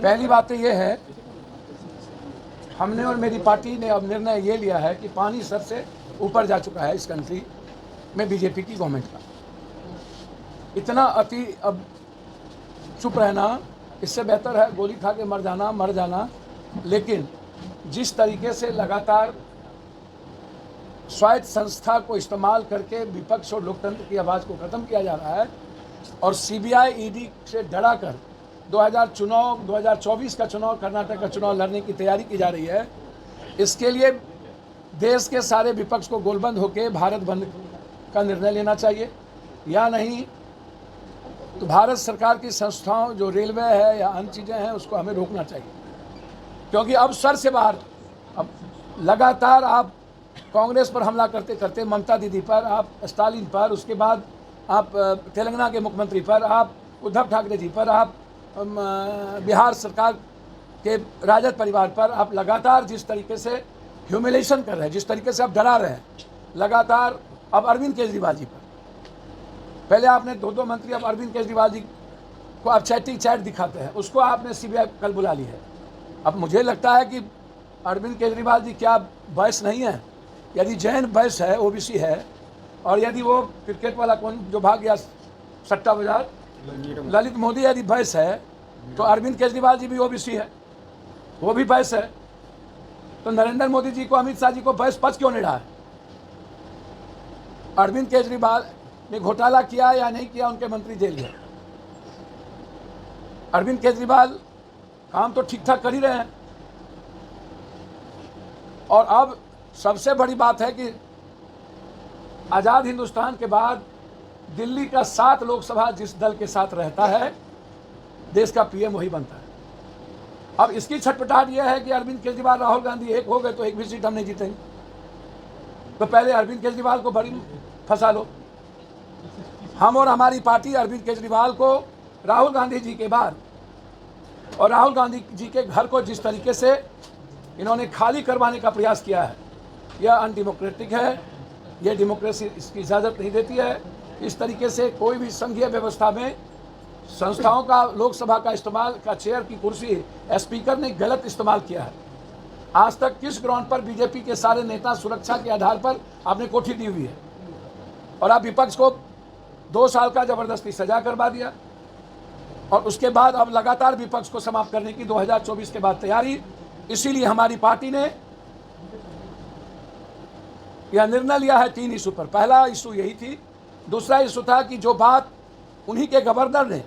पहली बात तो ये है, हमने और मेरी पार्टी ने अब निर्णय ये लिया है कि पानी सर से ऊपर जा चुका है इस कंट्री में बीजेपी की गवर्नमेंट का। इतना अति अब चुप रहना, इससे बेहतर है गोली खा के मर जाना। लेकिन जिस तरीके से लगातार स्वायत्त संस्था को इस्तेमाल करके विपक्ष और लोकतंत्र की आवाज़ को ख़त्म किया जा रहा है और सीबीआई ईडी से डरा कर 2024 का चुनाव, कर्नाटक का चुनाव लड़ने की तैयारी की जा रही है। इसके लिए देश के सारे विपक्ष को गोलबंद होकर भारत बंद का निर्णय लेना चाहिए, या नहीं तो भारत सरकार की संस्थाओं जो रेलवे है या अन्य चीज़ें हैं उसको हमें रोकना चाहिए। क्योंकि अब सर से बाहर, अब लगातार आप कांग्रेस पर हमला करते करते ममता दीदी पर, आप स्टालिन पर, उसके बाद आप तेलंगाना के मुख्यमंत्री पर, आप उद्धव ठाकरे जी पर, आप बिहार सरकार के राजद परिवार पर आप लगातार जिस तरीके से ह्यूमिलेशन कर रहे हैं, जिस तरीके से आप डरा रहे हैं लगातार। अब अरविंद केजरीवाल जी पर, पहले आपने दो मंत्री, अब अरविंद केजरीवाल जी को आप चैट दिखाते हैं, उसको आपने सीबीआई कल बुला ली है। अब मुझे लगता है कि अरविंद केजरीवाल जी क्या वैस नहीं है? यदि जैन वैस है, ओबीसी है, और यदि वो क्रिकेट वाला कौन जो भाग गया सट्टा बाजार, ललित मोदी यदि वैस है, तो अरविंद केजरीवाल जी भी ओबीसी है, वो भी वैस है। तो नरेंद्र मोदी जी को, अमित शाह जी को वैस पद क्यों नहीं रहा है? अरविंद केजरीवाल ने घोटाला किया या नहीं किया, उनके मंत्री जेल गए। अरविंद केजरीवाल काम तो ठीक ठाक कर ही रहे हैं। और अब सबसे बड़ी बात है कि आज़ाद हिंदुस्तान के बाद दिल्ली का 7 लोकसभा जिस दल के साथ रहता है, देश का पीएम वही बनता है। अब इसकी छटपटाहट यह है कि अरविंद केजरीवाल, राहुल गांधी एक हो गए तो एक भी सीट हम नहीं जीतेंगे। तो पहले अरविंद केजरीवाल को बड़ी फंसा लो। हम और हमारी पार्टी अरविंद केजरीवाल को राहुल गांधी जी के बाद, और राहुल गांधी जी के घर को जिस तरीके से इन्होंने खाली करवाने का प्रयास किया है, यह अनडेमोक्रेटिक है। यह डेमोक्रेसी इसकी इजाज़त नहीं देती है। इस तरीके से कोई भी संघीय व्यवस्था में संस्थाओं का, लोकसभा का इस्तेमाल का, चेयर की कुर्सी स्पीकर ने गलत इस्तेमाल किया है। आज तक किस ग्राउंड पर बीजेपी के सारे नेता सुरक्षा के आधार पर आपने कोठी दी हुई है, और आप विपक्ष को 2 साल का जबरदस्ती सजा करवा दिया, और उसके बाद अब लगातार विपक्ष को समाप्त करने की 2024 के बाद तैयारी। इसीलिए हमारी पार्टी ने यह निर्णय लिया है 3 इशू पर। पहला इशू यही थी। दूसरा इशू था कि जो बात उन्हीं के गवर्नर ने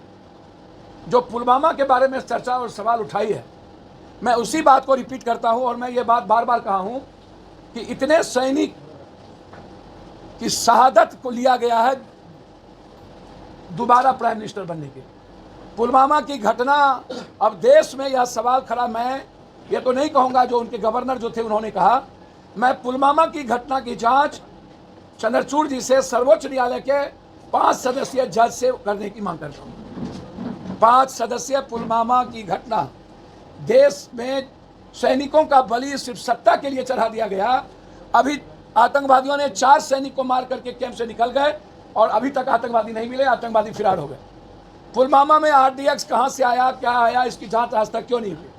जो पुलवामा के बारे में चर्चा और सवाल उठाई है, मैं उसी बात को रिपीट करता हूं, और मैं ये बात बार बार कहा हूं कि इतने सैनिक की शहादत को लिया गया है दोबारा प्राइम मिनिस्टर बनने के। पुलवामा की घटना, अब देश में यह सवाल खड़ा, मैं ये तो नहीं कहूँगा जो उनके गवर्नर जो थे उन्होंने कहा, मैं पुलवामा की घटना की जांच चंद्रचूड़ जी से सर्वोच्च न्यायालय के 5 सदस्यीय जज से करने की मांग करता हूँ। 5 सदस्यीय पुलवामा की घटना, देश में सैनिकों का बलि सिर्फ सत्ता के लिए चढ़ा दिया गया। अभी आतंकवादियों ने 4 सैनिक को मार करके कैंप से निकल गए, और अभी तक आतंकवादी नहीं मिले, आतंकवादी फरार हो गए। पुलवामा में RDX कहाँ से आया, क्या आया, इसकी जांच आज तक क्यों नहीं हुई?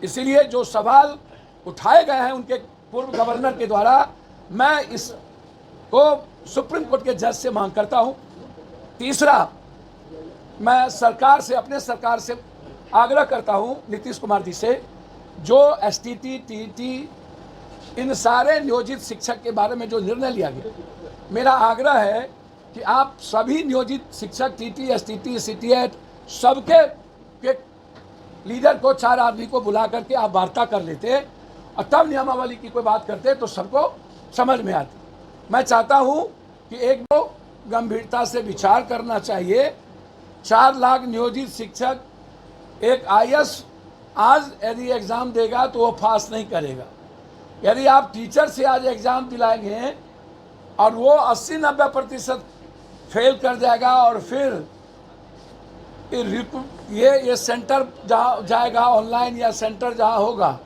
इसीलिए जो सवाल उठाए गए हैं उनके पूर्व गवर्नर के द्वारा, मैं इसको सुप्रीम कोर्ट के जज से मांग करता हूं। तीसरा, मैं सरकार से, अपने सरकार से आग्रह करता हूं, नीतीश कुमार जी से, जो STT, TET, इन सारे नियोजित शिक्षक के बारे में जो निर्णय लिया गया, मेरा आग्रह है कि आप सभी नियोजित शिक्षक, TT, STT, CTET, सबके लीडर को, 4 आदमी को बुला करके आप वार्ता कर लेते और तब नियमावली की कोई बात करते तो सबको समझ में आती। मैं चाहता हूं कि एक दो गंभीरता से विचार करना चाहिए। 4 लाख नियोजित शिक्षक, एक IAS आज यदि एग्ज़ाम देगा तो वो पास नहीं करेगा। यदि आप टीचर से आज एग्ज़ाम दिलाएंगे और वो 80-90% फेल कर जाएगा, और फिर ये सेंटर जहाँ जाएगा ऑनलाइन, या सेंटर जहाँ होगा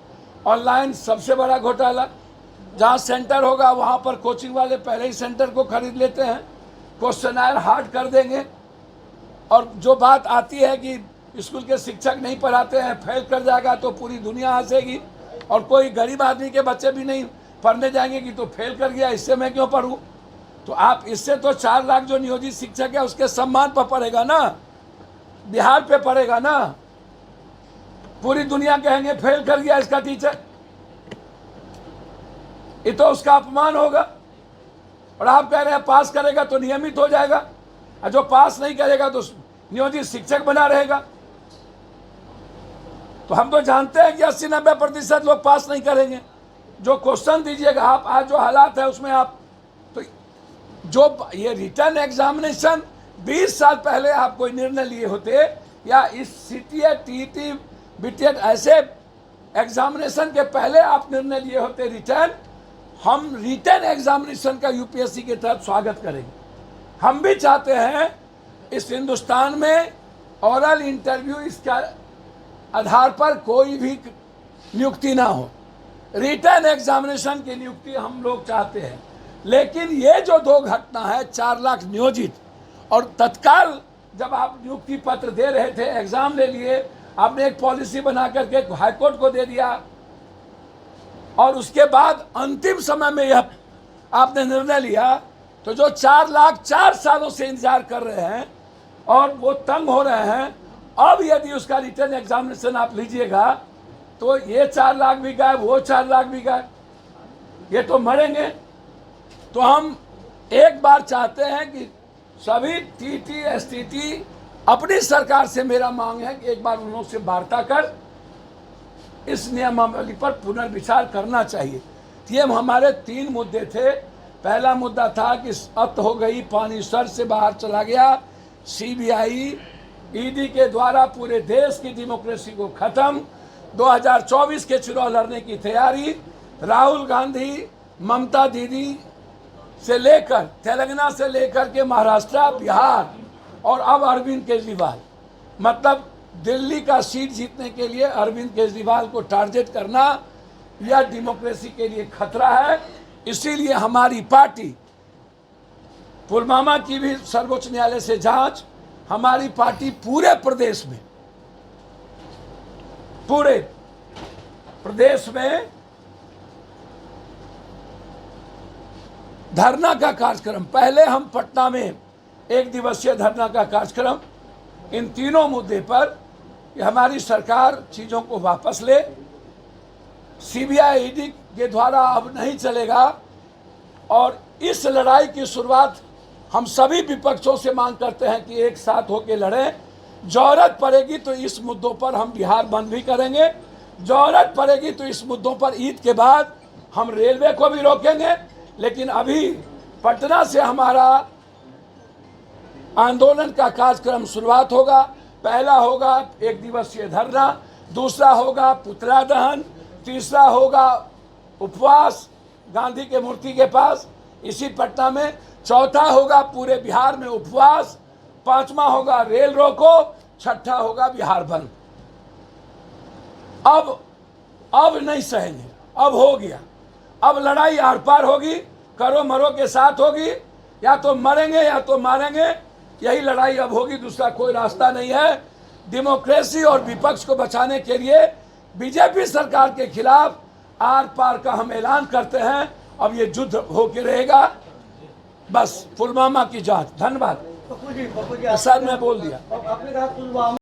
ऑनलाइन, सबसे बड़ा घोटाला। जहाँ सेंटर होगा वहाँ पर कोचिंग वाले पहले ही सेंटर को खरीद लेते हैं, क्वेश्चन हार्ड कर देंगे। और जो बात आती है कि स्कूल के शिक्षक नहीं पढ़ाते हैं, फेल कर जाएगा तो पूरी दुनिया हंसेगी, और कोई गरीब आदमी के बच्चे भी नहीं पढ़ने जाएंगे कि तो फेल कर गया, इससे मैं क्यों पढ़ूं। तो आप इससे तो 4 लाख जो नियोजित शिक्षक है उसके सम्मान पर पड़ेगा ना, बिहार पे पड़ेगा ना। पूरी दुनिया कहेंगे फेल कर गया इसका टीचर, ये तो उसका अपमान होगा। और आप कह रहे हैं पास करेगा तो नियमित हो जाएगा, और जो पास नहीं करेगा तो नियोजित शिक्षक बना रहेगा। तो हम तो जानते हैं कि 80-90% लोग पास नहीं करेंगे। जो क्वेश्चन दीजिएगा आप, आज जो हालात है उसमें आप, तो जो ये रिटर्न एग्जामिनेशन 20 साल पहले आप कोई निर्णय लिए होते, या इस सीटीएट, टीईटी, बीटीएट ऐसे एग्जामिनेशन के पहले आप निर्णय लिए होते रिटर्न, हम रिटर्न एग्जामिनेशन का यूपीएससी के तहत स्वागत करेंगे। हम भी चाहते हैं इस हिंदुस्तान में ओरल इंटरव्यू इसका आधार पर कोई भी नियुक्ति ना हो, रिटर्न एग्जामिनेशन की नियुक्ति हम लोग चाहते हैं। लेकिन ये जो 2 घटना है, 4 लाख नियोजित, और तत्काल जब आप नियुक्ति पत्र दे रहे थे, एग्जाम ले लिए, आपने एक पॉलिसी बना करके हाईकोर्ट को दे दिया, और उसके बाद अंतिम समय में यह आपने निर्णय लिया, तो जो 4 लाख 4 सालों से इंतजार कर रहे हैं और वो तंग हो रहे हैं, अब यदि उसका रिटर्न एग्जामिनेशन आप लीजिएगा तो ये 4 लाख भी गायब, वो 4 लाख भी गायब, ये तो मरेंगे। तो हम एक बार चाहते हैं कि सभी टीटी, एसटीटी, अपनी सरकार से मेरा मांग है कि एक बार उन लोगों से वार्ता कर इस नियमावली पर पुनर्विचार करना चाहिए। ये हमारे 3 मुद्दे थे। पहला मुद्दा था कि अत हो गई, पानी सर से बाहर चला गया, सीबीआई, ईडी के द्वारा पूरे देश की डेमोक्रेसी को खत्म, 2024 के चुनाव लड़ने की तैयारी, राहुल गांधी, ममता दीदी से लेकर तेलंगाना से लेकर के महाराष्ट्र, बिहार, और अब अरविंद केजरीवाल, मतलब दिल्ली का सीट जीतने के लिए अरविंद केजरीवाल को टारगेट करना यह डेमोक्रेसी के लिए खतरा है। इसीलिए हमारी पार्टी, पुलवामा की भी सर्वोच्च न्यायालय से जांच, हमारी पार्टी पूरे प्रदेश में धरना का कार्यक्रम, पहले हम पटना में 1 दिवसीय धरना का कार्यक्रम इन तीनों मुद्दे पर कि हमारी सरकार चीज़ों को वापस ले, सीबीआई, ईडी के द्वारा अब नहीं चलेगा, और इस लड़ाई की शुरुआत हम सभी विपक्षों से मांग करते हैं कि एक साथ होकर लड़ें। जरूरत पड़ेगी तो इस मुद्दों पर हम बिहार बंद भी करेंगे, जरूरत पड़ेगी तो इस मुद्दों पर ईद के बाद हम रेलवे को भी रोकेंगे। लेकिन अभी पटना से हमारा आंदोलन का कार्यक्रम शुरुआत होगा। पहला होगा 1 दिवसीय धरना, दूसरा होगा पुतला दहन, तीसरा होगा उपवास गांधी के मूर्ति के पास इसी पटना में, चौथा होगा पूरे बिहार में उपवास, 5वां होगा रेल रोको, 6ठा होगा बिहार बंद। अब नहीं सहेंगे, अब हो गया, अब लड़ाई आर पार होगी, करो मरो के साथ होगी, या तो मरेंगे या तो मारेंगे, यही लड़ाई अब होगी, दूसरा कोई रास्ता नहीं है। डेमोक्रेसी और विपक्ष को बचाने के लिए बीजेपी सरकार के खिलाफ आर पार का हम ऐलान करते हैं। अब ये युद्ध होके रहेगा। बस पुलवामा की जांच। धन्यवाद सर, मैं बोल दिया।